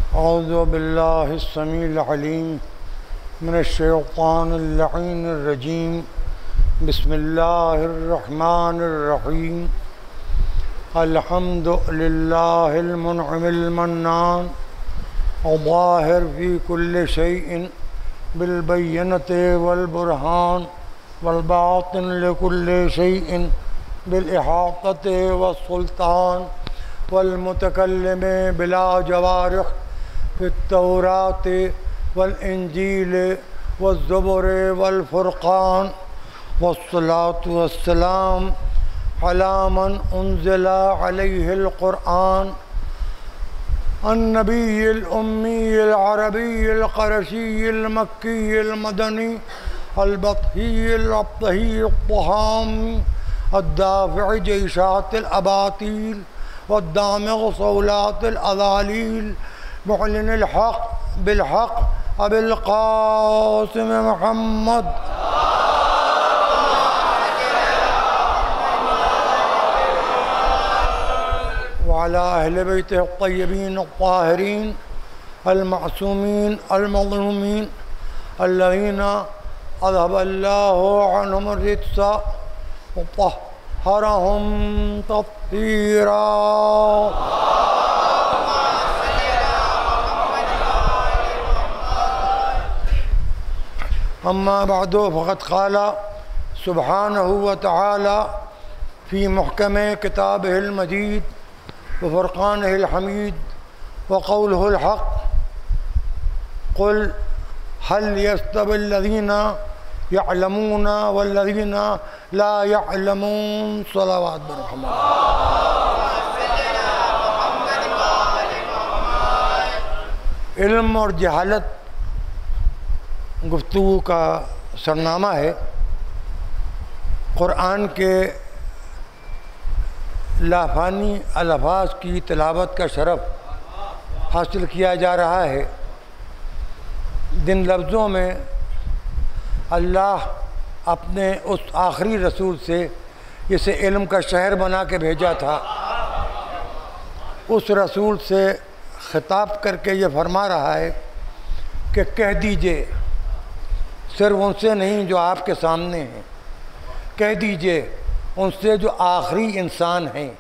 औज़ु बिल्लाहिस्समीइल अलीम मिनश्शैतानिर्रजीम बिस्मिल्लाहिर्रहमानिर्रहीम अल्हम्दुलिल्लाहिल मुनइमिल मन्नान अज़्ज़ाहिर फ़ी कुल्लि शैइन बिल बय्यनति वल बुरहान वल बातिन लिकुल्लि शैइन बिल इहातति वस सुल्तान वल मुतकल्लिम बिला जवारिह फित्तौरात वल इंजील वज़्ज़ुबुर वल फुरक़ान वस्सलातु वस्सलाम अला मन उन्ज़िला अलैहिल क़ुरआन अन्नबिय्यिल उम्मिय्यिल अरबिय्यिल क़रशिय्यिल मक्किय्यिल मदनी अल बत्हिय्यिल अब्तहिय्यित तहामी अद्दाफ़िअ जैशातिल अबातील वद्दामिग़ सौलातिल अज़ालील मुअलिनिल हक़ बिल हक़ अबिल क़ासिम मुहम्मद वअला अहले बैतिहि अत्तय्यबीन अत्ताहिरीन अल-मअसूमीन अल-मज़लूमीन अल्लज़ीना अज़हबल्लाहु अन्हुम अर्रिज्स व तह्हरहुम तत्हीरा। अम्मा बअदु फ़क़द क़ाला सुब्हानहु व तआला फ़ी मुहकमे किताबिहिल मजीद व फ़ुरक़ानिहिल हमीद व क़ौलिहिल हक़ क़ुल हल यस्तविल्लज़ीना यअलमूना वल्लज़ीना ला यअलमून। सलावत बर मुहम्मद। इल्म और जहालत गुफ्तगू का सरनामा है। क़ुरआन के लाफ़ानी अल्फाज़ की तिलावत का शरफ़ हासिल किया जा रहा है। जिन लफ्ज़ों में अल्लाह अपने उस आखिरी रसूल से इसे इल्म का शहर बना के भेजा था, उस रसूल से ख़िताब करके ये फरमा रहा है कि कह दीजिए, सिर्फ उनसे नहीं जो आपके सामने हैं, कह दीजिए उनसे जो आखिरी इंसान हैं,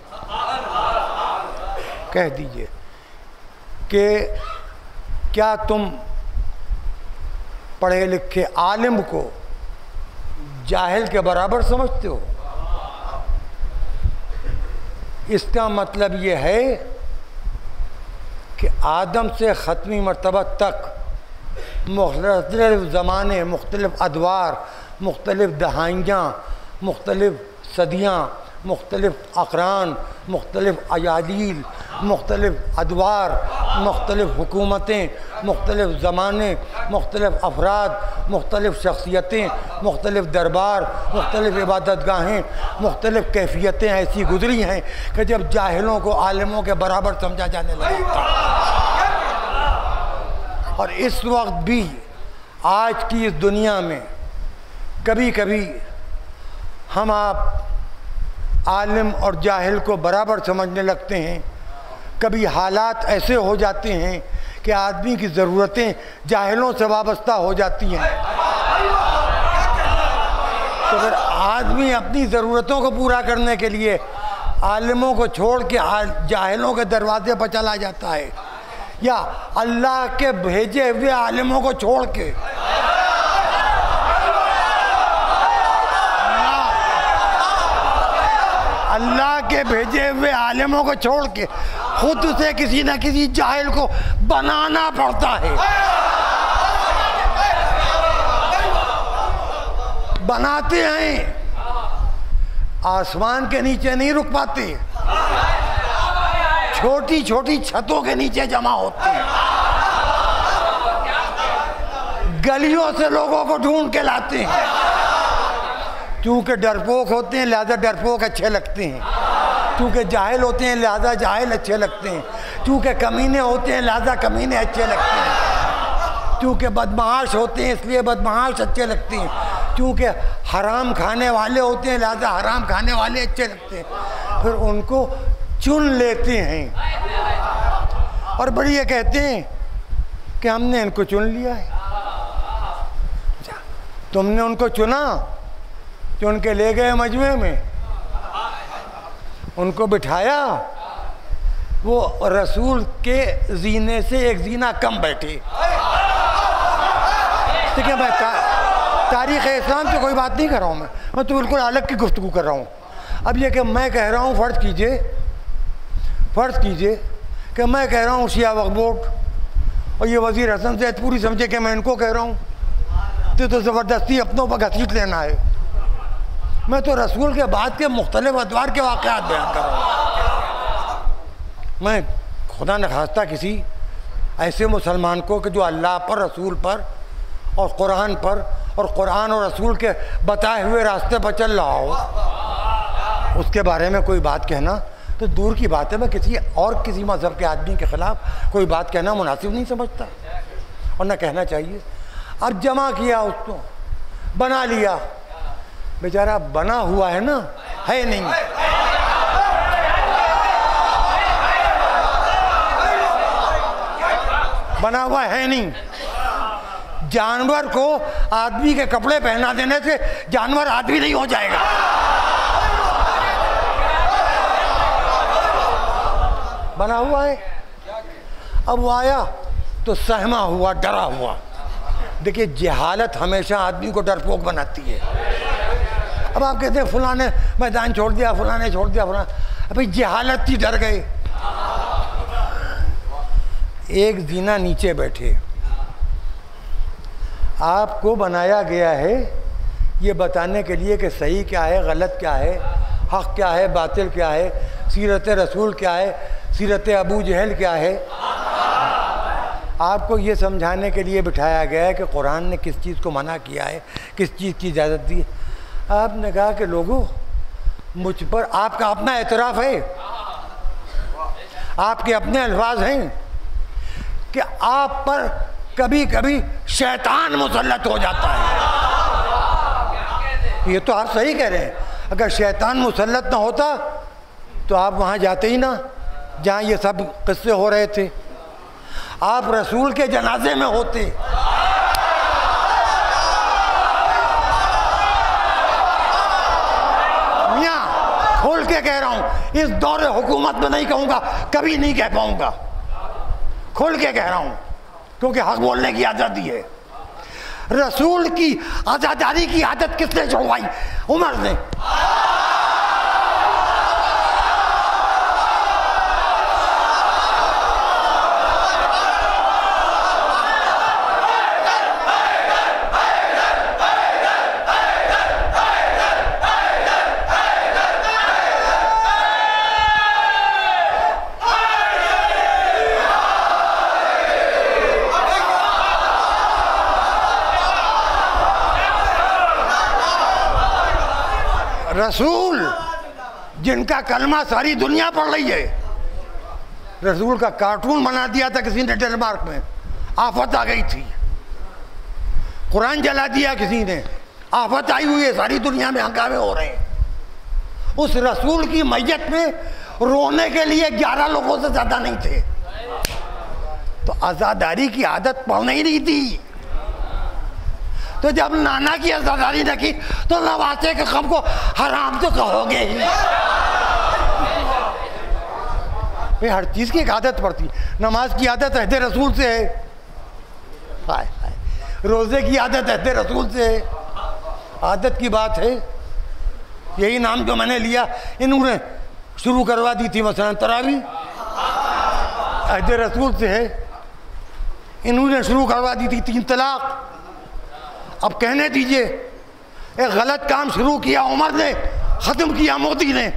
कह दीजिए कि क्या तुम पढ़े लिखे आलिम को जाहिल के बराबर समझते हो? इसका मतलब ये है कि आदम से ख़त्मी मर्तबा तक मुख्तलिफ़ ज़माने, मुख्तलिफ़ अदवार, मुख्तलिफ़ दहाइयाँ, मुख्तलिफ़ सदियाँ, मुख्तलिफ़ अक़रान, मुख्तलिफ़ अयालील, मुख्तलिफ़ अदवार, मुख्तलिफ़ हुकूमतें, मुख्तलिफ़ ज़माने, मुख्तलिफ़ अफराद, मुख्तलिफ़ शख्सियतें, मुख्तलिफ़ दरबार, मुख्तलिफ़ इबादतगाहें, मुख्तलिफ़ कैफ़ियतें ऐसी गुज़री हैं कि जब जाहिलों को आलिमों के बराबर समझा जाने लगा। और इस वक्त भी आज की इस दुनिया में कभी कभी हम आप आलिम और जाहिल को बराबर समझने लगते हैं। कभी हालात ऐसे हो जाते हैं कि आदमी की ज़रूरतें जाहिलों से वाबस्ता हो जाती हैं, तो फिर आदमी अपनी ज़रूरतों को पूरा करने के लिए आलिमों को छोड़ के जाहिलों के दरवाजे पर चला जाता है, या अल्लाह के भेजे हुए आलिमों को छोड़ के अल्लाह के भेजे हुए आलिमों को छोड़ के खुद से किसी न किसी जाहिल को बनाना पड़ता है। बनाते हैं, आसमान के नीचे नहीं रुक पाते, छोटी छोटी छतों के नीचे जमा होते हैं, गलियों से लोगों को ढूंढ के लाते हैं। चूँकि डरपोक होते हैं लिहाजा डरपोक अच्छे लगते हैं, चूँकि जाहिल होते हैं लिहाजा जाहिल अच्छे लगते हैं, चूँकि कमीने होते हैं लिहाजा कमीने अच्छे लगते हैं, चूँकि बदमाश होते हैं इसलिए बदमाश अच्छे लगते हैं, चूँकि हराम खाने वाले होते हैं लिहाजा हराम खाने वाले अच्छे लगते हैं। फिर उनको चुन लेते हैं और बड़ी ये कहते हैं कि हमने इनको चुन लिया है। तुमने उनको चुना, चुन के ले गए मजमे में, उनको बिठाया, वो रसूल के जीने से एक जीना कम बैठे। ठीक है, मैं तारीख़ इस्लाम से कोई बात नहीं कर रहा हूँ, मैं तो बिल्कुल अलग की गुफ्तगू कर रहा हूँ। अब ये कि मैं कह रहा हूँ, फ़र्ज़ कीजिए कि मैं कह रहा हूँ शिया वक्फ बोर्ड, और ये वज़ीर हसन सैयद पूरी समझे कि मैं इनको कह रहा हूँ, तो ज़बरदस्ती अपनों पर घसीट लेना है। मैं तो रसूल के बाद के मुख्तलिफ अदवार के वाक़यात बयान कर रहा हूँ। मैं खुदा न खास्ता किसी ऐसे मुसलमान को कि जो अल्लाह पर, रसूल पर और कुरान पर और कुरान और रसूल के बताए हुए रास्ते पर चल रहा हो, उसके बारे में कोई बात कहना तो दूर की बात है। मैं किसी मज़हब के आदमी के ख़िलाफ़ कोई बात कहना मुनासिब नहीं समझता और न कहना चाहिए। अब जमा किया, उसको बना लिया, बेचारा बना हुआ है ना, है नहीं। बना हुआ है नहीं। जानवर को आदमी के कपड़े पहना देने से जानवर आदमी नहीं हो जाएगा। बना हुआ है। अब वो आया तो सहमा हुआ, डरा हुआ। देखिए, जहालत हमेशा आदमी को डरपोक बनाती है। अब आप कहते हैं फलां ने मैदान छोड़ दिया, फलां ने छोड़ दिया, फलां, अभी जहालत ही डर गए। एक जीना नीचे बैठे, आपको बनाया गया है ये बताने के लिए कि सही क्या है, गलत क्या है, हक़ क्या है, बातिल क्या है, सीरत रसूल क्या है, सीरत अबू जहल क्या है। आपको ये समझाने के लिए बिठाया गया है कि कुरान ने किस चीज़ को मना किया है, किस चीज़ की इजाज़त दी। आपने कहा कि लोगों, मुझ पर आपका अपना एतराफ़ है, आपके अपने अल्फाज हैं कि आप पर कभी कभी शैतान मुसल्लत हो जाता है। ये तो आप सही कह रहे हैं। अगर शैतान मुसल्लत ना होता तो आप वहाँ जाते ही ना जहाँ ये सब किस्से हो रहे थे। आप रसूल के जनाजे में होते। मियाँ, खोल के कह रहा हूँ, इस दौरे हुकूमत में नहीं कहूँगा, कभी नहीं कह पाऊँगा, खोल के कह रहा हूँ, क्योंकि हक बोलने की आज़ादी है। रसूल की आज़ादारी की आदत किसने छुड़वाई? उमर ने। रसूल जिनका कलमा सारी दुनिया पढ़ रही है, रसूल का कार्टून बना दिया था किसी ने डेनमार्क में, आफत आ गई थी। कुरान जला दिया किसी ने, आफत आई हुई है, सारी दुनिया में हंगामे हो रहे हैं। उस रसूल की मैयत में रोने के लिए 11 लोगों से ज़्यादा नहीं थे। तो आज़ादारी की आदत पड़ने ही नहीं थी। तो जब नाना की आज़ादारी रखी तो नवासे के कम को हराम तो कहोगे ही। भाई, हर चीज़ की एक आदत पड़ती। नमाज की आदत अहद रसूल से है, हाय हाय, रोज़े की आदत अहद रसूल से है। आदत की बात है। यही नाम जो मैंने लिया, इन्होंने शुरू करवा दी थी। मसलन तरावी अहद रसूल से है, इन्होंने शुरू करवा दी थी 3 तलाक। अब कहने दीजिए, एक गलत काम शुरू किया उमर ने, ख़त्म किया मोदी ने।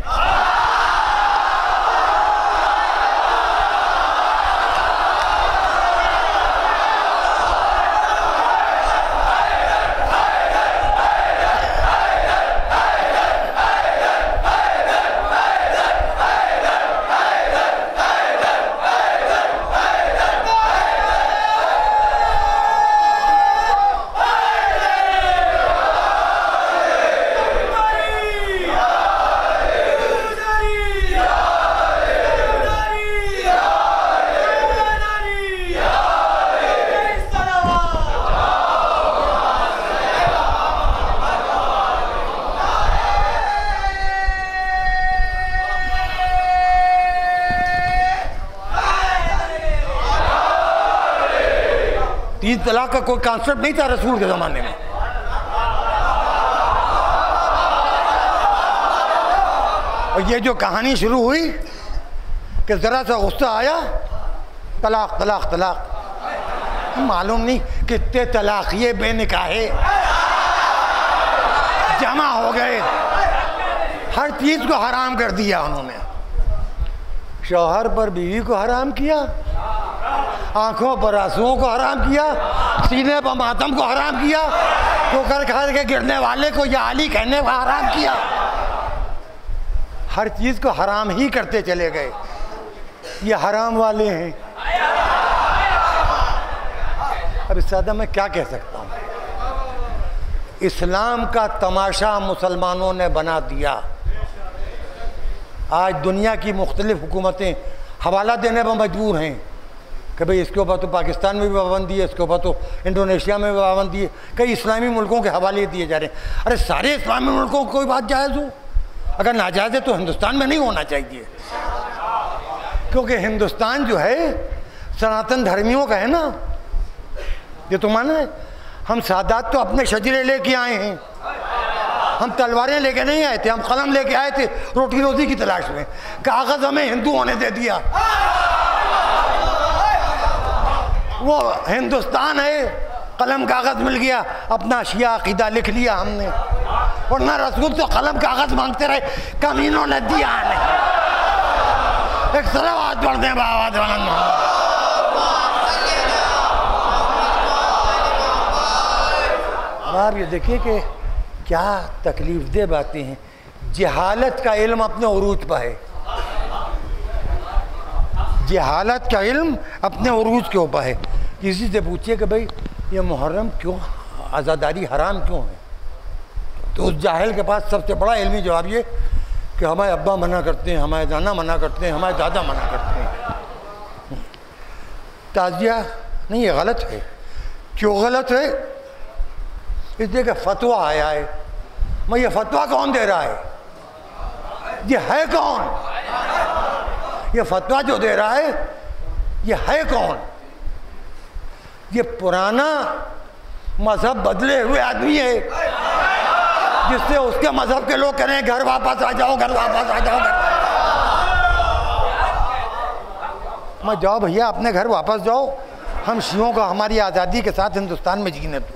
तीन तलाक का कोई कॉन्सेप्ट नहीं था रसूल के ज़माने में। और ये जो कहानी शुरू हुई कि ज़रा सा गुस्सा आया, तलाक तलाक तलाक, मालूम नहीं कितने तलाक ये बेनिकाहे जमा हो गए। हर चीज़ को हराम कर दिया उन्होंने। शौहर पर बीवी को हराम किया, आंखों पर आंसुओं को हराम किया, सीने पर मातम को हराम किया, ठोकर खा के गिरने वाले को या आली कहने को हराम किया। हर चीज़ को हराम ही करते चले गए। ये हराम वाले हैं। अब इससे ज़्यादा मैं क्या कह सकता हूँ। इस्लाम का तमाशा मुसलमानों ने बना दिया। आज दुनिया की मुख्तलिफ हुकूमतें हवाला देने पर मजबूर हैं कि भाई इसके ऊपर तो पाकिस्तान में भी पाबंदी है, इसके ऊपर तो इंडोनेशिया में भी पाबंदी है, कई इस्लामी मुल्कों के हवाले दिए जा रहे हैं। अरे सारे इस्लामी मुल्कों को कोई बात जायज़ हो, अगर नाजायज़ है तो हिंदुस्तान में नहीं होना चाहिए, क्योंकि हिंदुस्तान जो है सनातन धर्मियों का है ना। ये तो माना है, हम सादात तो अपने शजरे लेके आए हैं, हम तलवारें लेके नहीं आए थे, हम कलम लेके आए थे रोटी रोटी की तलाश में। कागज़ हमें हिंदू होने दे दिया। वो हिंदुस्तान है, कलम कागज़ मिल गया, अपना शिया अकीदा लिख लिया हमने। और ना रसूल तो कलम कागज़ मांगते रहे, कमीनों ने दिया नहीं। एक सलावत पढ़ते हैं बाबा। आप ये देखिए कि क्या तकलीफ दे बातें हैं। जहालत का इल्म अपने उरूज पर है, जहालत का इल्म अपने उरूज के ऊपर है। किसी से पूछिए कि भाई ये मुहर्रम क्यों, आज़ादारी हराम क्यों है, तो उस जाहिल के पास सबसे बड़ा इल्मी जवाब ये कि हमारे अब्बा मना करते हैं, हमारे नाना मना करते हैं, हमारे दादा मना करते हैं। ताज़िया नहीं, ये गलत है। क्यों गलत है? इसलिए कि फतवा आया है। मैं ये फतवा कौन दे रहा है? ये है कौन? ये फतवा जो दे रहा है ये है कौन? ये पुराना मजहब बदले हुए आदमी है, जिससे उसके मजहब के लोग कह रहे हैं घर वापस आ जाओ, घर वापस आ जाओ, मैं जाओ भैया अपने घर वापस जाओ। हम शियों का हमारी आज़ादी के साथ हिंदुस्तान में जीने दो,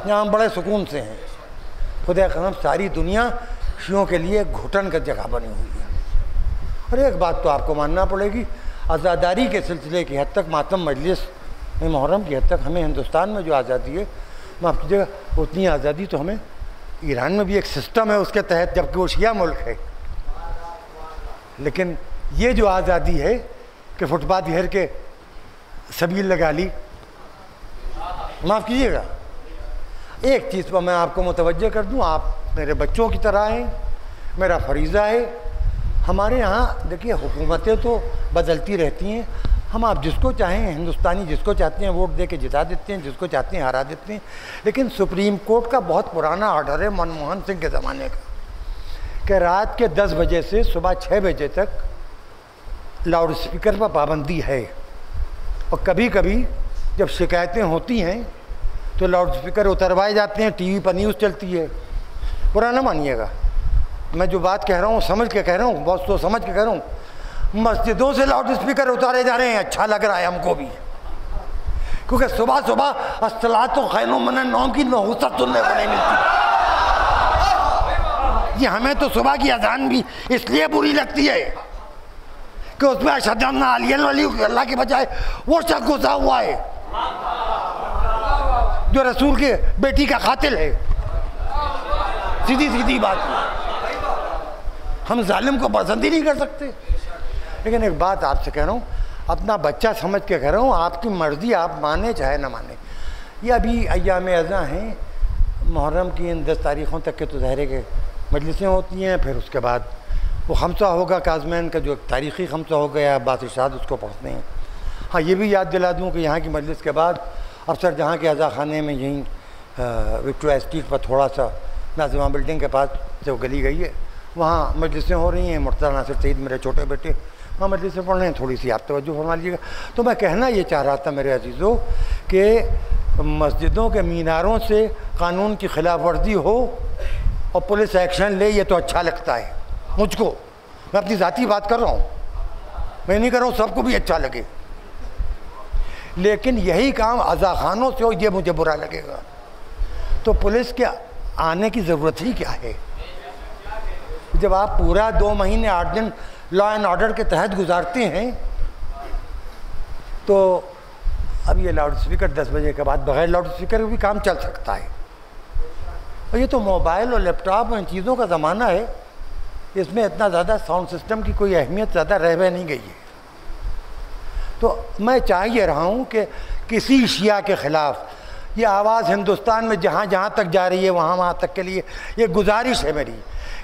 यहाँ हम बड़े सुकून से हैं। खुदा कसम सारी दुनिया शियों के लिए घुटन का जगह बनी हुई है। और एक बात तो आपको मानना पड़ेगी, आज़ादारी के सिलसिले की हद तक, मातम मजलिस में मुहर्रम की हद तक हमें हिंदुस्तान में जो आज़ादी है माफ़ कीजिएगा, उतनी आज़ादी तो हमें ईरान में भी एक सिस्टम है उसके तहत, जबकि वो शिया मुल्क है। लेकिन ये जो आज़ादी है कि फुटपाथ घेर के सबील लगा ली, माफ़ कीजिएगा, एक चीज़ पर मैं आपको मुतवज्जह कर दूं, आप मेरे बच्चों की तरह हैं, मेरा फरीज़ा है। हमारे यहाँ देखिए हुकूमतें तो बदलती रहती हैं, हम आप जिसको चाहें, हिंदुस्तानी जिसको चाहते हैं वोट दे के जिता देते हैं, जिसको चाहते हैं हरा देते हैं। लेकिन सुप्रीम कोर्ट का बहुत पुराना ऑर्डर है मनमोहन सिंह के ज़माने का कि रात के 10 बजे से सुबह 6 बजे तक लाउड स्पीकर पर पाबंदी है। और कभी कभी जब शिकायतें होती हैं तो लाउड स्पीकर उतरवाए जाते हैं, टीवी पर न्यूज़ चलती है। पुराना मानिएगा, मैं जो बात कह रहा हूँ समझ के कह रहा हूँ, बहुत सोच समझ के कह रहा हूँ। मस्जिदों से लाउड स्पीकर उतारे जा रहे हैं, अच्छा लग रहा है हमको भी, क्योंकि सुबह सुबह अस्सलातु खैरुम मिनन नौम की नहुसत सुनने को नहीं मिलती। ये हमें तो सुबह की अजान भी इसलिए बुरी लगती है कि उसमें अशहदु अन्ना अलिय्यन वली अल्लाह के बजाय वो शख्स घुसा हुआ है जो रसूल के बेटी का कातिल है। सीधी सीधी बात है, हम जालिम को पसंद ही नहीं कर सकते। लेकिन एक बात आपसे कह रहा हूँ, अपना बच्चा समझ के कह रहा हूँ, आपकी मर्ज़ी, आप माने चाहे ना माने। ये अभी अय्याम अज़ा हैं, मुहर्रम की इन 10 तारीख़ों तक के तो ज़हरे के मजलिसें होती हैं, फिर उसके बाद वो खमसा होगा, काज़मैन का जो तारीख़ी खमसा हो गया, बादशाह उसको पढ़ते हैं। हाँ, ये भी याद दिला दूँ कि यहाँ की मजलिस के बाद अफसर जहाँ के अज़ा खाने में यहीं विक्टोरिया स्ट्रीट पर थोड़ा सा नाज़िमा बिल्डिंग के पास जो गली गई है, वहाँ मजलिसें हो रही हैं। मुर्तज़ा नासिर सईद मेरे छोटे बेटे हाँ मजलिस से पढ़ रहे हैं, थोड़ी सी आप तवज्जो फरमा लीजिएगा। तो मैं कहना ये चाह रहा था मेरे अजीज़ों कि मस्जिदों के मीनारों से कानून की खिलाफ वर्जी हो और पुलिस एक्शन ले, ये तो अच्छा लगता है मुझको। मैं अपनी ज़ाती बात कर रहा हूँ, मैं नहीं कर रहा हूँ सबको भी अच्छा लगे, लेकिन यही काम अज़ाखानों से हो ये मुझे बुरा लगेगा। तो पुलिस के आने की ज़रूरत ही क्या है? जब आप पूरा 2 महीने 8 दिन लॉ एंड ऑर्डर के तहत गुजारते हैं, तो अब ये लाउड स्पीकर 10 बजे के बाद बगैर लाउड स्पीकर भी काम चल सकता है। और ये तो मोबाइल और लैपटॉप और इन चीज़ों का ज़माना है, इसमें इतना ज़्यादा साउंड सिस्टम की कोई अहमियत ज़्यादा रह नहीं गई है। तो मैं चाह ये रहा हूँ कि किसी शिया के ख़िलाफ़ ये आवाज़ हिंदुस्तान में जहाँ जहाँ तक जा रही है वहाँ तक के लिए ये गुजारिश है मेरी,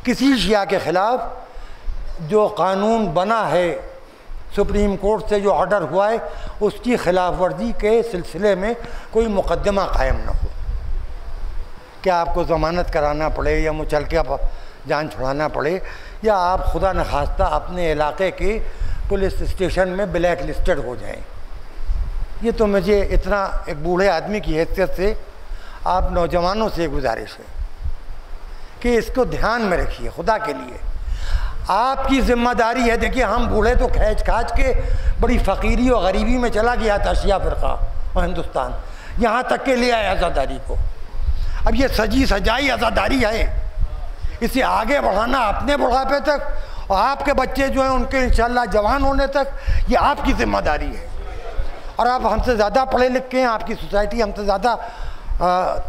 किसी शिया के ख़िलाफ़ जो कानून बना है सुप्रीम कोर्ट से जो ऑर्डर हुआ है उसकी खिलाफ वर्जी के सिलसिले में कोई मुकदमा कायम न हो, क्या आपको ज़मानत कराना पड़े या मुचलके जान छुड़ाना पड़े, या आप खुदा न खास्ता अपने इलाके के पुलिस स्टेशन में ब्लैक लिस्टेड हो जाएं। ये तो मुझे इतना एक बूढ़े आदमी की हैसियत से आप नौजवानों से गुजारिश है कि इसको ध्यान में रखिए, खुदा के लिए आपकी ज़िम्मेदारी है। देखिए हम बूढ़े तो खैच खाच के बड़ी फ़कीरी और गरीबी में चला गया था शिया फ़िरक़ा और हिंदुस्तान, यहाँ तक के लिए आए आज़ादारी को। अब ये सजी सजाई आज़ादारी है, इसे आगे बढ़ाना अपने बुढ़ापे तक और आपके बच्चे जो हैं उनके इंशाअल्लाह जवान होने तक, ये आपकी ज़िम्मेदारी है। और आप हमसे ज़्यादा पढ़े लिखे हैं, आपकी सोसाइटी हमसे ज़्यादा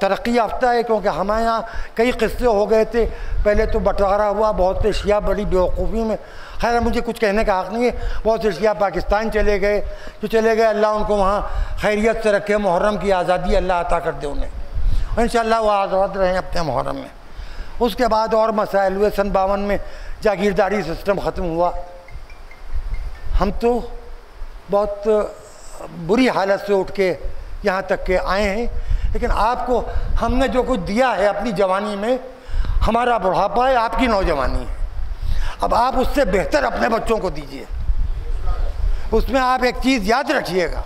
तरक्की याफ्ता है, क्योंकि हमारे यहाँ कई किस्से हो गए थे। पहले तो बंटवारा हुआ, बहुत से शिया बड़ी बेवकूफ़ी में, खैर मुझे कुछ कहने का हक़ नहीं है, बहुत से शिया पाकिस्तान चले गए, जो चले गए अल्लाह उनको वहाँ खैरियत से रखे, मुहर्रम की आज़ादी अल्लाह अता कर दे उन्हें, इंशाअल्लाह वो आज़ाद रहें अपने मुहर्रम में। उसके बाद और मसाइल हुए, सन 52 में जागीरदारी सिस्टम ख़त्म हुआ। हम तो बहुत बुरी हालत से उठ के यहाँ तक के आए हैं, लेकिन आपको हमने जो कुछ दिया है अपनी जवानी में, हमारा बुढ़ापा है, आपकी नौजवानी है, अब आप उससे बेहतर अपने बच्चों को दीजिए। उसमें आप एक चीज़ याद रखिएगा,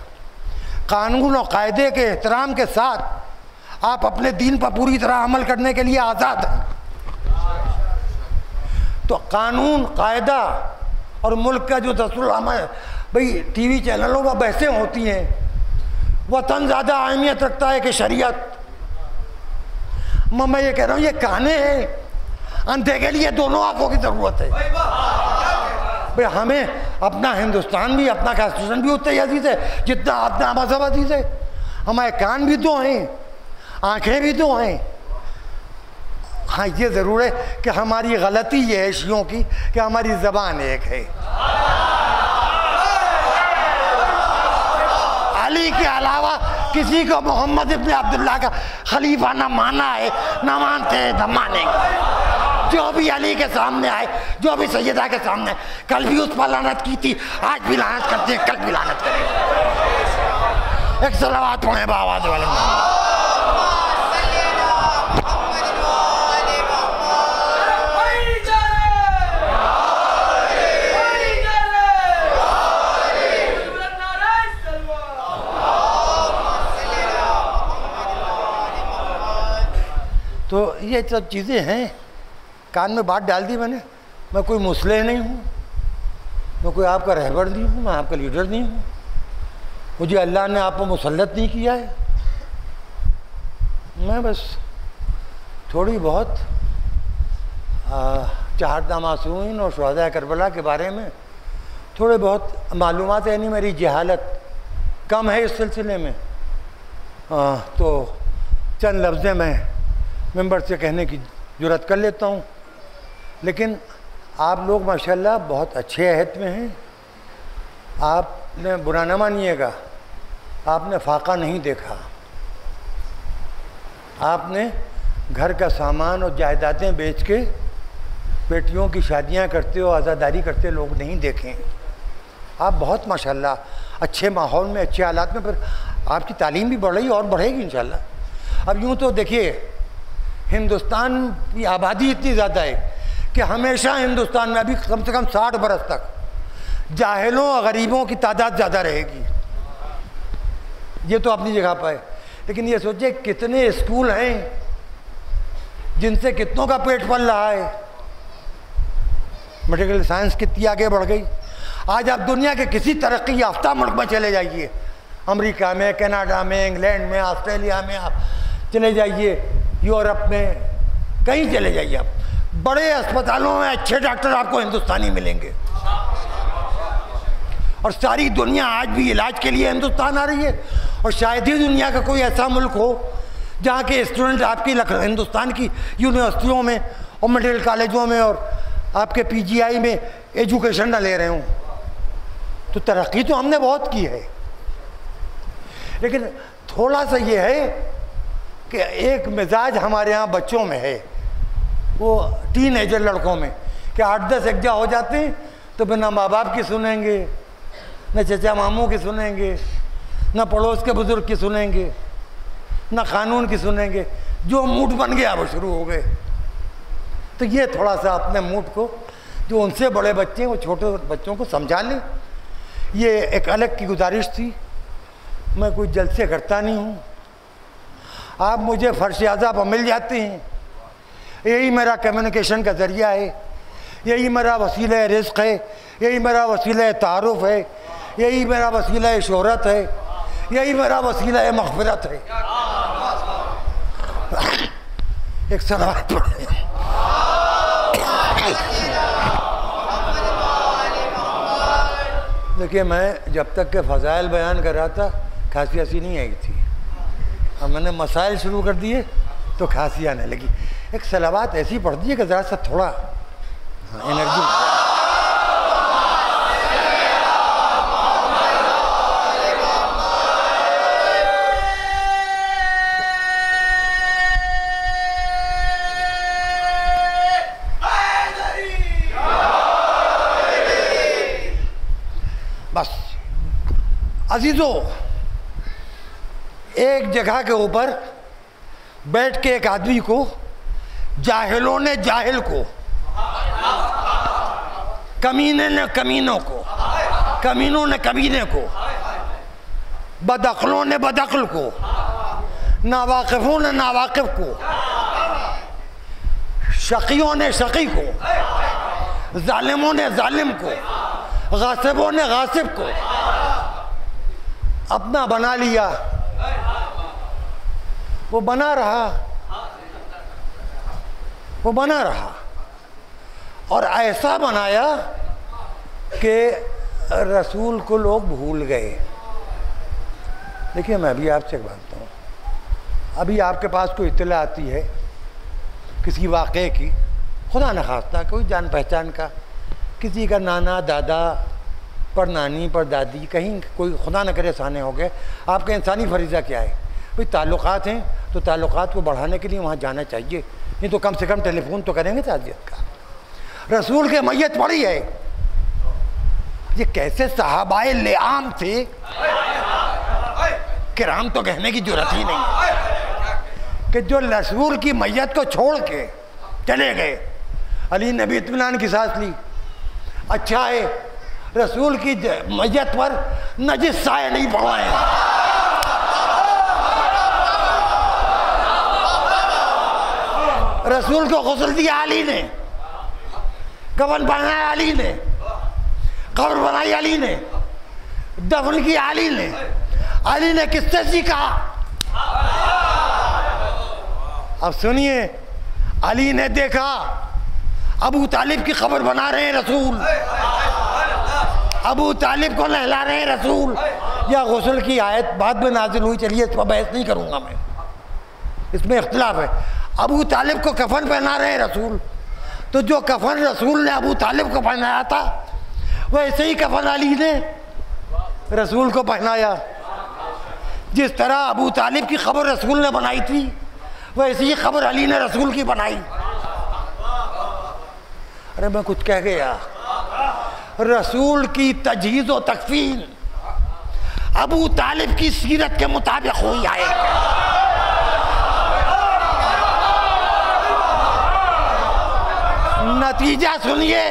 कानून और कायदे के एहतराम के साथ आप अपने दीन पर पूरी तरह अमल करने के लिए आज़ाद हैं। तो कानून कायदा और मुल्क का जो दस्तूरनामा है, भाई टीवी चैनलों पर बहसें होती हैं, वतन ज़्यादा अहमियत रखता है कि शरीयत। मैं ये कह रहा हूँ ये काने हैं, अंधे के लिए दोनों आंखों की ज़रूरत है। भाई हमें अपना हिंदुस्तान भी, अपना कॉन्स्टिट्यूशन भी उतना ही अजीज़ है जितना अपना मज़हब अजीज़ है। हमारे कान भी दो हैं, आँखें भी दो हैं। हाँ ये ज़रूर है कि हमारी गलती ये है शियों की कि हमारी ज़बान एक है। अली के अलावा किसी को मोहम्मद इब्न अब्दुल्लाह का खलीफा ना माना है, ना मानते हैं, ना मानेंगे। जो भी अली के सामने आए, जो भी सैयदा के सामने, कल भी उस पर लानत की थी, आज भी लानत करते हैं, कल भी लानत करेंगे। एक सलावत पढ़े बावाज़ वाले। तो ये सब चीज़ें हैं, कान में बात डाल दी मैंने। मैं कोई मुसलिह नहीं हूँ, मैं कोई आपका रहबर नहीं हूँ, मैं आपका लीडर नहीं हूँ। मुझे अल्लाह ने आप पर मुसल्लत नहीं किया है। मैं बस थोड़ी बहुत चाहता मासूमीन और शुहदा करबला के बारे में थोड़े बहुत मालूमात है, नहीं मेरी जहालत कम है इस सिलसिले में। तो चंद लफ्ज़ें मैं मेंबर से कहने की जुर्रत कर लेता हूँ। लेकिन आप लोग माशाल्लाह बहुत अच्छे अहद में हैं। आपने बुरा न मानिएगा, आपने फाका नहीं देखा, आपने घर का सामान और जायदादें बेच के बेटियों की शादियां करते हो, आज़ादारी करते लोग नहीं देखें। आप बहुत माशाल्लाह अच्छे माहौल में, अच्छे हालात में, फिर आपकी तालीम भी बढ़ रही और बढ़ेगी इंशाल्लाह। अब यूँ तो देखिए हिंदुस्तान की आबादी इतनी ज़्यादा है कि हमेशा हिंदुस्तान में अभी कम से कम 60 बरस तक जाहिलों और गरीबों की तादाद ज़्यादा रहेगी। ये तो अपनी जगह पर है, लेकिन ये सोचिए कितने स्कूल हैं जिनसे कितनों का पेट पल रहा है। मेडिकल साइंस कितनी आगे बढ़ गई। आज आप दुनिया के किसी तरक्की याफ्ता मुल्क में चले जाइए, अमेरिका में, कनाडा में, इंग्लैंड में, ऑस्ट्रेलिया में आप चले जाइए, यूरोप में, कहीं चले जाइए आप, बड़े अस्पतालों में अच्छे डॉक्टर आपको हिंदुस्तानी मिलेंगे। और सारी दुनिया आज भी इलाज के लिए हिंदुस्तान आ रही है। और शायद ही दुनिया का कोई ऐसा मुल्क हो जहाँ के स्टूडेंट आपकी हिंदुस्तान की यूनिवर्सिटियों में और मेडिकल कॉलेजों में और आपके पीजीआई में एजुकेशन ना ले रहे हों। तो तरक्की तो हमने बहुत की है, लेकिन थोड़ा सा ये है कि एक मिजाज हमारे यहाँ बच्चों में है, वो टीनेजर लड़कों में, कि 8-10 एग्जा हो जाते हैं तो बिना माँ बाप की सुनेंगे, न चचा मामू की सुनेंगे, न पड़ोस के बुजुर्ग की सुनेंगे, न कानून की सुनेंगे। जो मूड बन गया वो शुरू हो गए। तो ये थोड़ा सा अपने मूड को, जो उनसे बड़े बच्चे हैं वो छोटे बच्चों को समझा लें। ये एक अलग की गुजारिश थी, मैं कोई जलसे करता नहीं हूँ। आप मुझे फर्श आज़ा पर मिल जाते हैं, यही मेरा कम्युनिकेशन का ज़रिया है, यही मेरा वसीला रिज़्क़ है, यही मेरा वसीला तारुफ़ है, यही मेरा वसीला शोहरत है, यही मेरा वसीला मग़फ़िरत है। एक सलावत पढ़े। देखिए, मैं जब तक के फ़ज़ाइल बयान कर रहा था खांसी ऐसी नहीं आई थी, अब मैंने मसाइल शुरू कर दिए तो खांसी आने लगी। एक सलावत ऐसी पढ़ दी कि ज़रा सा थोड़ा एनर्जी। बस अजीजों, एक जगह के ऊपर बैठ के एक आदमी को जाहिलों ने जाहिल को, कमीने ने कमीनों को, कमीनों ने कमीने को, बदअक्लों ने बदअक्ल को, नावाकिफों ने नावाकिफ को, शकीयों ने शकी को, जालिमों ने जालिम को, गासिबों ने गासिब को अपना बना लिया। वो बना रहा, वो बना रहा और ऐसा बनाया कि रसूल को लोग भूल गए। देखिए, मैं अभी आपसे बताता हूँ, अभी आपके पास कोई इत्तला आती है किसी वाक़े की, खुदा न खास्ता कोई जान पहचान का, किसी का नाना दादा पर नानी पर दादी कहीं कोई खुदा न करे साने हो गए, आपका इंसानी फरीज़ा क्या है भाई? ताल्लुकात हैं तो ताल्लुकात को बढ़ाने के लिए वहाँ जाना चाहिए, नहीं तो कम से कम टेलीफोन तो करेंगे ताज़ियत का। रसूल के मैयत पड़ी है। ये कैसे सहाबाए लेआम थे, किराम तो कहने की जरूरत ही नहीं, कि जो रसूल की मैयत को छोड़ के चले गए। अली ने भी इत्मीनान की सांस ली। अच्छा है, रसूल की मैयत पर नजिस साए नहीं पड़वाए। रसूल को गुस्ल दिया अली ने, कफन बनाया अली ने, कब्र बनाई अली ने, दफन किया अली ने। अली ने किससे सीखा? अब सुनिए, अली ने देखा अबू तालिब की खबर बना रहे हैं रसूल, अबू तालिब को नहला रहे हैं रसूल, या गुस्ल की आयत बाद में नाजिल हुई। चलिए, इस पर बहस नहीं करूंगा मैं, इसमें इख्तिलाफ है। अबू तालिब को कफन पहना रहे हैं रसूल, तो जो कफन रसूल ने अबू तालिब को पहनाया था वैसे ही कफन अली ने रसूल को पहनाया। जिस तरह अबू तालिब की खबर रसूल ने बनाई थी वैसे ही खबर अली ने रसूल की बनाई। अरे मैं कुछ कह गया। रसूल की तजहीज़ व तकफीन अबू तालिब की सीरत के मुताबिक हुई है। नतीजा सुनिए,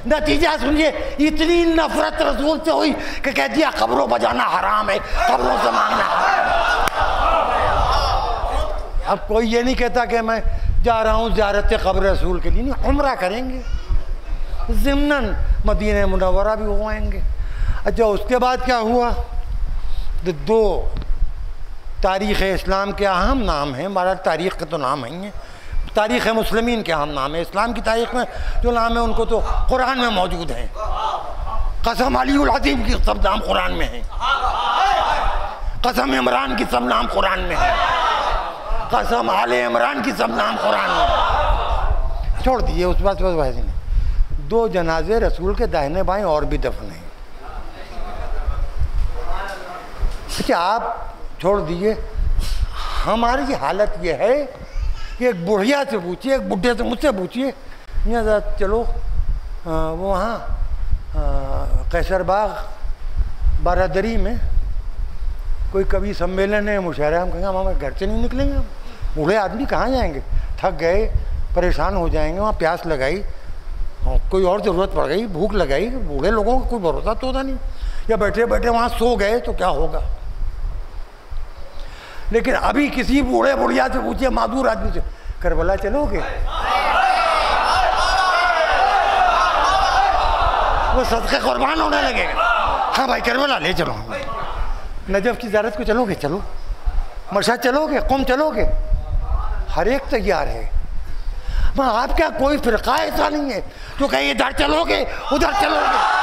नतीजा सुनिए, इतनी नफरत रसूल से हुई कि कह दिया कब्रों बजाना हराम है, कब्रों से मांगना हराम है। अब कोई ये नहीं कहता कि मैं जा रहा हूँ ज़ियारत कब्र रसूल के लिए, नहीं, उम्रा करेंगे, ज़िम्नन मदीना मुनव्वरा भी हो आएंगे। अच्छा, उसके बाद क्या हुआ? तो दो तारीख़ इस्लाम के अहम नाम हैं, हमारा तारीख़ के तो नाम है, तारीख़ मुस्लिमीन के अहम नाम है। इस्लाम की तारीख़ में जो नाम है उनको तो कुरान में मौजूद हैं। कसम अलीउल अज़ीम की सब नाम कुरान में हैं, कसम इमरान की सब नाम कुरान में है, कसम आले इमरान की सब नाम कुरान में। छोड़ दिए उस बात पर। दो जनाजे रसूल के दाहिने बाएं और भी दफन हैं। अच्छा, आप छोड़ दिए, हमारी हालत ये है कि एक बुढ़िया से पूछिए, एक बुढ़े से मुझसे पूछिए, यहाँ चलो वो वहाँ कैसरबाग बारादरी में कोई कवि सम्मेलन है, मुशायरा, हम कहेंगे हम घर से नहीं निकलेंगे, हम बूढ़े आदमी कहाँ जाएंगे, थक गए, परेशान हो जाएंगे, वहाँ प्यास लगाई, कोई और ज़रूरत पड़ गई, भूख लगाई, बूढ़े लोगों का कोई भरोसा तो होता नहीं, या बैठे बैठे वहाँ सो गए तो क्या होगा। लेकिन अभी किसी बूढ़े बुढ़िया से पूछिए, मादूर आदमी से, करबला चलोगे, वो सदक़े कुर्बान होने लगेगा। हाँ भाई करबला ले चलो, नजफ की ज़ियारत को चलोगे, चलो, मशहद चलोगे, कुम चलोगे, हर एक तैयार है। मैं आप क्या कोई फ़िरक़ा ऐसा नहीं है जो कहे इधर चलोगे उधर चलोगे।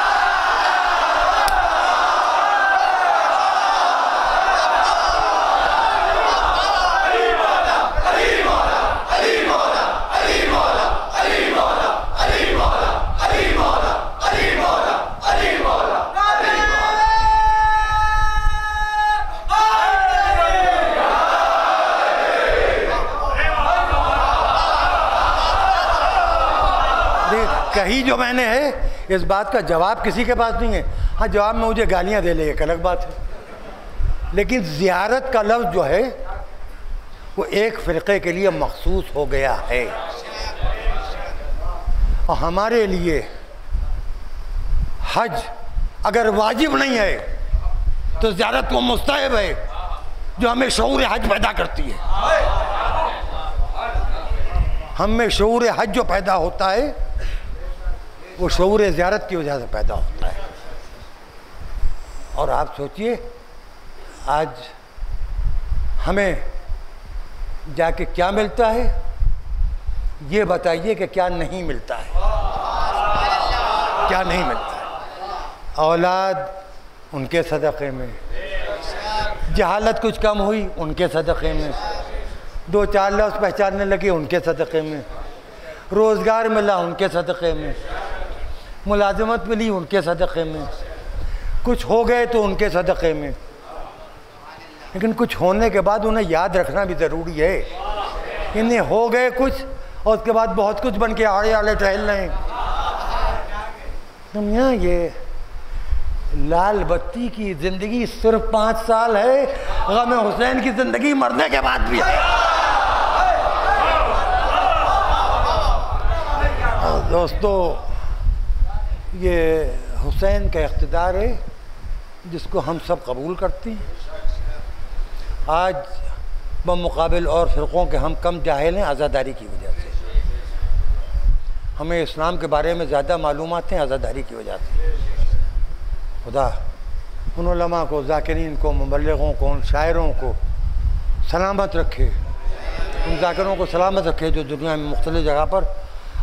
कही जो मैंने है, इस बात का जवाब किसी के पास नहीं है। हाँ, जवाब में मुझे गालियाँ दे ले, एक अलग बात है, लेकिन ज़ियारत का लफ्ज़ जो है वो एक फ़िरक़े के लिए मखसूस हो गया है, और हमारे लिए हज अगर वाजिब नहीं है तो ज़ियारत वो मुस्तहब है, जो हमें शऊर हज पैदा करती है। हमें शऊर हज जो पैदा होता है वो शऊर ज़ियारत की वजह से पैदा होता है। और आप सोचिए, आज हमें जाके क्या मिलता है, ये बताइए कि क्या नहीं मिलता है, क्या नहीं मिलता है। औलाद उनके सदक़े में, जहालत कुछ कम हुई उनके सदक़े में, दो चार लफ्ज़ पहचानने लगे उनके सदक़े में, रोज़गार मिला उनके सदक़े में, मुलाजमत मिली उनके सदक़े में, कुछ हो गए तो उनके सदक़े में। लेकिन कुछ होने के बाद उन्हें याद रखना भी ज़रूरी है, इन्हें हो गए कुछ और उसके बाद बहुत कुछ बन के आड़े आड़े टहल रहे हैं। दुनिया ये लाल बत्ती की ज़िंदगी सिर्फ 5 साल है, गम हुसैन की ज़िंदगी मरने के बाद भी है। दोस्तों, ये हुसैन का इक़्तिदार है जिसको हम सब कबूल करते हैं। आज बमुक़ाबिल और फ़िरक़ों के हम कम जाहिल हैं आज़ादारी की वजह से। हमें इस्लाम के बारे में ज़्यादा मालूमात हैं आज़ादारी की वजह से। खुदा उन उलमा को, ज़ाकिरीन को, मुबल्लिगों को, उन शायरों को सलामत रखे, उन ज़ाकिरों को सलामत रखे जो दुनिया में मुख्तलिफ़ जगह पर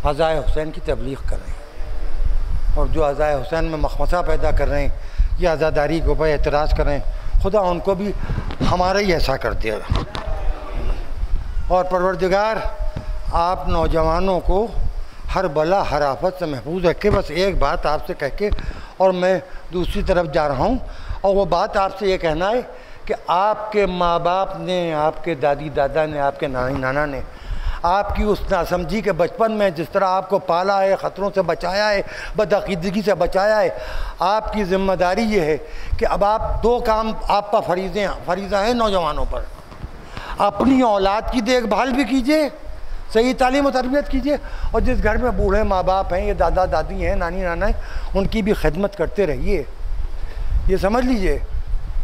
अज़ाए हुसैन की तबलीग़ कर रहे हैं, और जो अज़ाए हुसैन में मखमसा पैदा कर रहे हैं या आज़ादारी के ऊपर एतराज़ कर रहे हैं, खुदा उनको भी हमारा ही ऐसा कर दिया। और परवरदिगार आप नौजवानों को हर बला हर आफत से महफूज रखे। बस एक बात आपसे कह के और मैं दूसरी तरफ जा रहा हूँ, और वो बात आपसे ये कहना है कि आपके माँ बाप ने, आपके दादी दादा ने, आपके नानी नाना ने आपकी उस नासमझी के बचपन में जिस तरह आपको पाला है, ख़तरों से बचाया है, बदअक़ीदगी से बचाया है, आपकी ज़िम्मेदारी ये है कि अब आप 2 काम आप पर फरीज़ा है नौजवानों पर। अपनी औलाद की देखभाल भी कीजिए सही तालीम और तरबियत कीजिए। और जिस घर में बूढ़े माँ बाप हैं, ये दादा दादी हैं, नानी नाना हैं, उनकी भी खिदमत करते रहिए। ये समझ लीजिए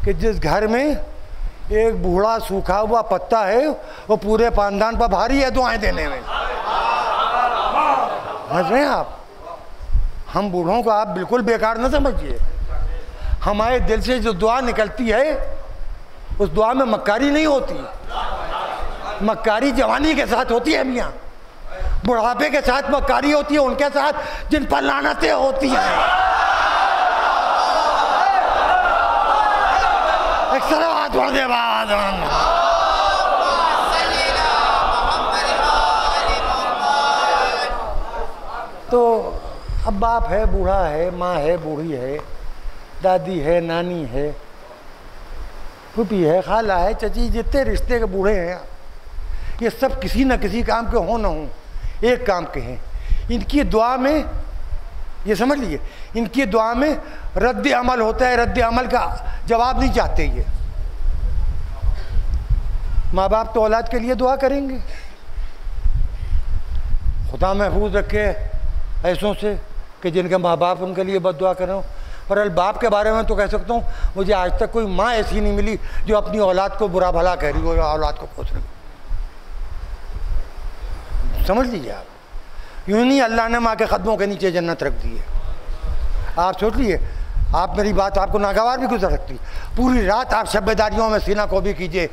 कि जिस घर में एक बूढ़ा सूखा हुआ पत्ता है, वो पूरे खानदान पर भारी है दुआएं देने में। समझ रहे हैं आप? हम बूढ़ों को आप बिल्कुल बेकार न समझिए। हमारे दिल से जो दुआ निकलती है, उस दुआ में मक्कारी नहीं होती। मक्कारी जवानी के साथ होती है मियाँ, बुढ़ापे के साथ मक्कारी होती है उनके साथ जिन पर लानतें होती हैं। एक सलावत पढ़ दे बाद। तो अब बाप है, बूढ़ा है, माँ है, बूढ़ी है, दादी है, नानी है, फूफी है, खाला है, चची, जितने रिश्ते के बूढ़े हैं, ये सब किसी न किसी काम के हों न हों, एक काम के हैं। इनकी दुआ में, ये समझ लीजिए, इनकी दुआ में रद्द अमल होता है। रद्द अमल का जवाब नहीं चाहते ये। माँ बाप तो औलाद के लिए दुआ करेंगे, खुदा महफूज रखे ऐसों से कि जिनके माँ बाप उनके लिए बद्दुआ करें। पर बाप के बारे में तो कह सकता हूँ, मुझे आज तक कोई माँ ऐसी नहीं मिली जो अपनी औलाद को बुरा भला कह रही हो या औलाद को कोस रही हो। समझ लीजिए आप, यूँ नहीं अल्लाह ने माँ के कदमों के नीचे जन्नत रख दी है। आप सोच लीजिए, आप मेरी बात आपको नागवार भी गुजर सकती। पूरी रात आप शब्बेदारियों में सीना को भी कीजिए,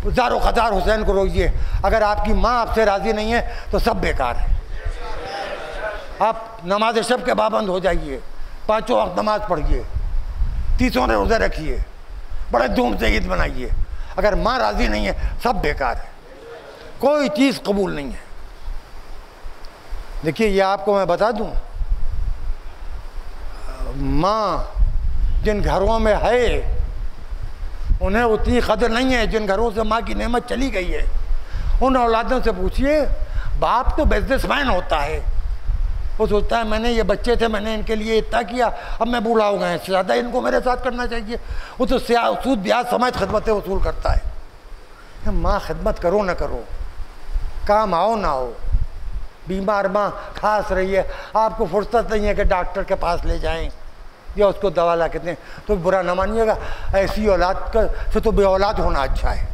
हज़ारों कतार हुसैन को रोइए, अगर आपकी माँ आपसे राज़ी नहीं है तो सब बेकार है। आप नमाज शब के पाबंद हो जाइए, 5 वक्त नमाज पढ़िए, 30 रोज़े रखिए, बड़े धूम से ईद मनाइए, अगर माँ राज़ी नहीं है सब बेकार है, कोई चीज़ कबूल नहीं है। देखिए, ये आपको मैं बता दूं, माँ जिन घरों में है उन्हें उतनी कदर नहीं है जिन घरों से माँ की नेमत चली गई है। उन औलादों से पूछिए, बाप तो बिजनेसमैन होता है, वो सोचता है मैंने ये बच्चे थे, मैंने इनके लिए इतना किया, अब मैं बूढ़ा हो गया, ज़्यादा इनको मेरे साथ करना चाहिए। वो तो सूद ब्याज समेत खिदमतें वसूल करता है। माँ खिदमत करो ना करो, काम आओ ना आओ, बीमार माँ खास रही है, आपको फुर्सत नहीं है कि डॉक्टर के पास ले जाएं या उसको दवा ला के दें, तो बुरा ना मानिएगा। ऐसी औलाद का से तो बे औलाद होना अच्छा है।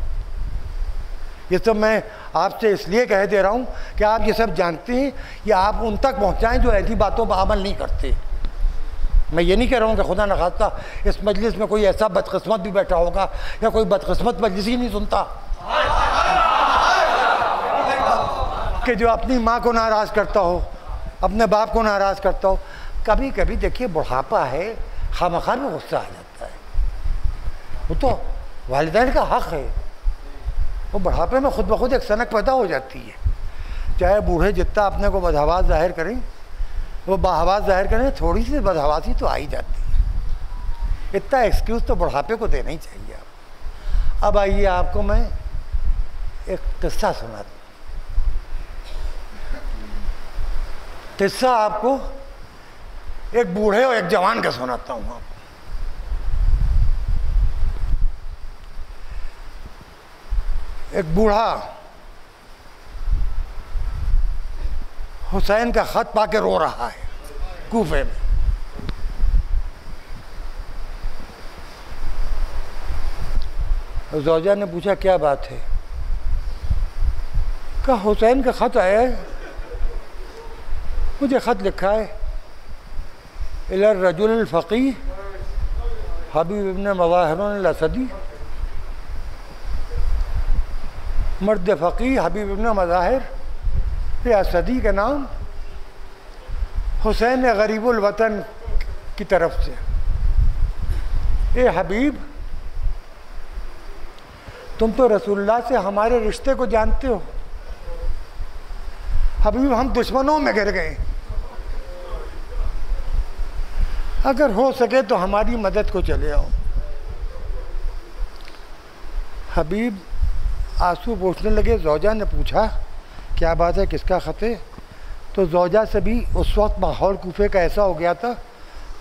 ये सब मैं आपसे इसलिए कह दे रहा हूँ कि आप ये सब जानते हैं, या आप उन तक पहुँचाएँ जो ऐसी बातों पर अमल नहीं करते। मैं ये नहीं कह रहा हूँ कि खुदा न खास्ता इस मजलिस में कोई ऐसा बदकिस्मत भी बैठा होगा या कोई बदकिस्मत मजलिस ही नहीं सुनता कि जो अपनी माँ को नाराज़ करता हो, अपने बाप को नाराज़ करता हो। कभी कभी देखिए, बुढ़ापा है, खामखा में गुस्सा आ जाता है, वो तो वालिदैन का हक़ है। वो बुढ़ापे में खुद ब खुद एक सनक पैदा हो जाती है। चाहे बूढ़े जितना अपने को बदहवास ज़ाहिर करें, वो बहवास ज़ाहिर करें, थोड़ी सी बदहवासी तो आ ही जाती है। इतना एक्सक्यूज़ तो बुढ़ापे को देना ही चाहिए। अब आइए, आपको मैं एक किस्सा सुनाता हूँ। किस्सा आपको एक बूढ़े और एक जवान का सुनाता हूँ। आपको एक बूढ़ा हुसैन का खत पाके रो रहा है कूफे में। ज़ौजा ने पूछा, क्या बात है? कहा, हुसैन का खत आया है, मुझे ख़त लिखा है, इलर रजुल फ़क़ीह हबीब इब्न मज़ाहिर अल-असदी, मर्द फ़क़ीह हबीब इब्न मज़ाहिर असदी के नाम हुसैन गरीबुल वतन की तरफ से। ए हबीब, तुम तो रसूलुल्लाह से हमारे रिश्ते को जानते हो। हबीब, हम दुश्मनों में गिर गए, अगर हो सके तो हमारी मदद को चले आओ। हबीब आंसू पोंछने लगे। ज़ौजा ने पूछा, क्या बात है, किसका ख़त है? तो ज़ौजा से भी उस वक्त माहौल कूफे का ऐसा हो गया था,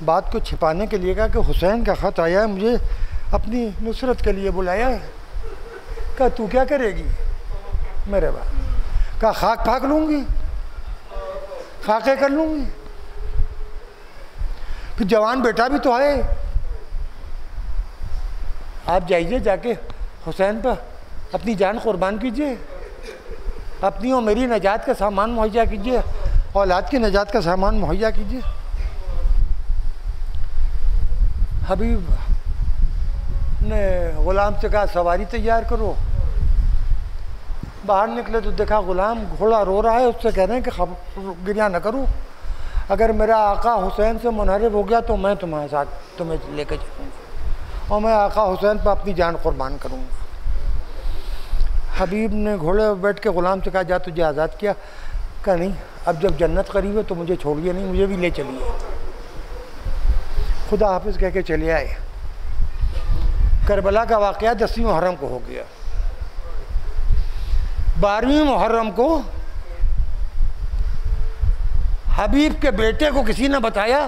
बात को छिपाने के लिए कहा कि हुसैन का ख़त आया है, मुझे अपनी नुसरत के लिए बुलाया है। कहा, तू क्या करेगी मेरे बाप? कहा खाक फाक लूँगी, खाके कर लूँगी। फिर जवान बेटा भी तो है, आप जाइए जाके हुसैन पर अपनी जान कुर्बान कीजिए, अपनी और मेरी नजात का सामान मुहैया कीजिए, औलाद की नजात का सामान मुहैया कीजिए। हबीब ने ग़ुलाम से कहा सवारी तैयार करो। बाहर निकले तो देखा ग़ुलाम घोड़ा रो रहा है, उससे कह रहे हैं कि गिरिया न करो, अगर मेरा आका हुसैन से मुनहरफ हो गया तो मैं तुम्हारे साथ तुम्हें लेकर चलूँगा और मैं आका हुसैन पर अपनी जान कुर्बान करूँगा। हबीब ने घोड़े पर बैठ के ग़ुलाम से कहा जा तुझे आज़ाद किया। कहा नहीं, अब जब जन्नत करीब है तो मुझे छोड़िए नहीं, मुझे भी ले चलिए। खुदा हाफिज़ कह के चले आए। करबला का वाक़या 10वीं मुहर्रम को हो गया। 12वीं मुहर्रम को हबीब के बेटे को किसी ने बताया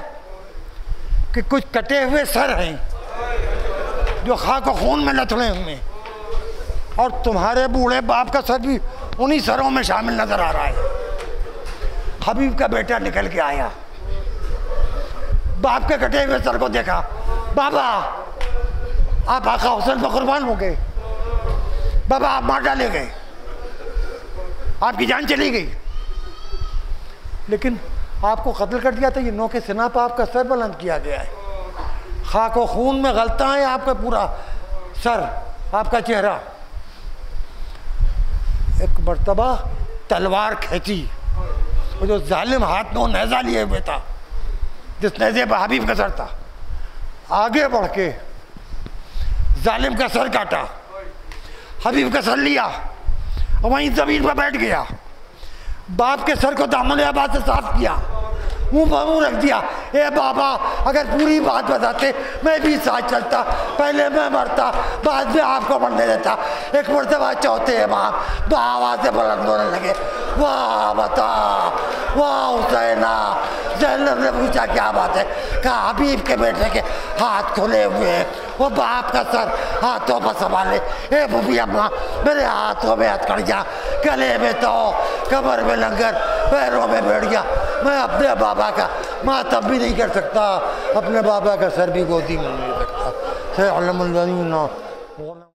कि कुछ कटे हुए सर हैं जो खाक खून में लथड़े हुए, और तुम्हारे बूढ़े बाप का सर भी उन्हीं सरों में शामिल नजर आ रहा है। हबीब का बेटा निकल के आया, बाप के कटे हुए सर को देखा। बाबा आप आका हुसैन पर कुर्बान हो गए, बाबा आप मार डाले गए, आपकी जान चली गई, लेकिन आपको कत्ल कर दिया था, ये नोके सिना पर आपका सर बुलंद किया गया है, खाक व खून में गलता है आपका पूरा सर, आपका चेहरा। एक मर्तबा तलवार खींची, वो जो जालिम हाथ में वो नेज़ा लिए हुए था, जिस नेज़े पर हबीब का सर था, आगे बढ़ के जालिम का सर काटा, हबीब का सर लिया और वहीं ज़मीन पर बैठ गया। बाप के सर को दामन आबाद से साफ किया, मुँह पर मुँह रख दिया। ए बाबा अगर पूरी बात बताते मैं भी साथ चलता, पहले मैं मरता बाद में आपको मरने देता। एक मरतबा चौथे इमाम आवाज़ से बुलंद होने लगे, वाह बता वाह हुसैना। ज़ैनब ने पूछा क्या बात है? कहा हबीब के बेटे के हाथ खुले हुए हैं, वो बाप का सर हाथों पर संभाले। ए बुबी अम्मा मेरे हाथों में हथकड़ियाँ, गले में तो, कमर में लंगर, पैरों में भेड़िया, मैं अपने बाबा का मातम भी नहीं कर सकता, अपने बाबा का सर भी गोदी में नहीं सकता।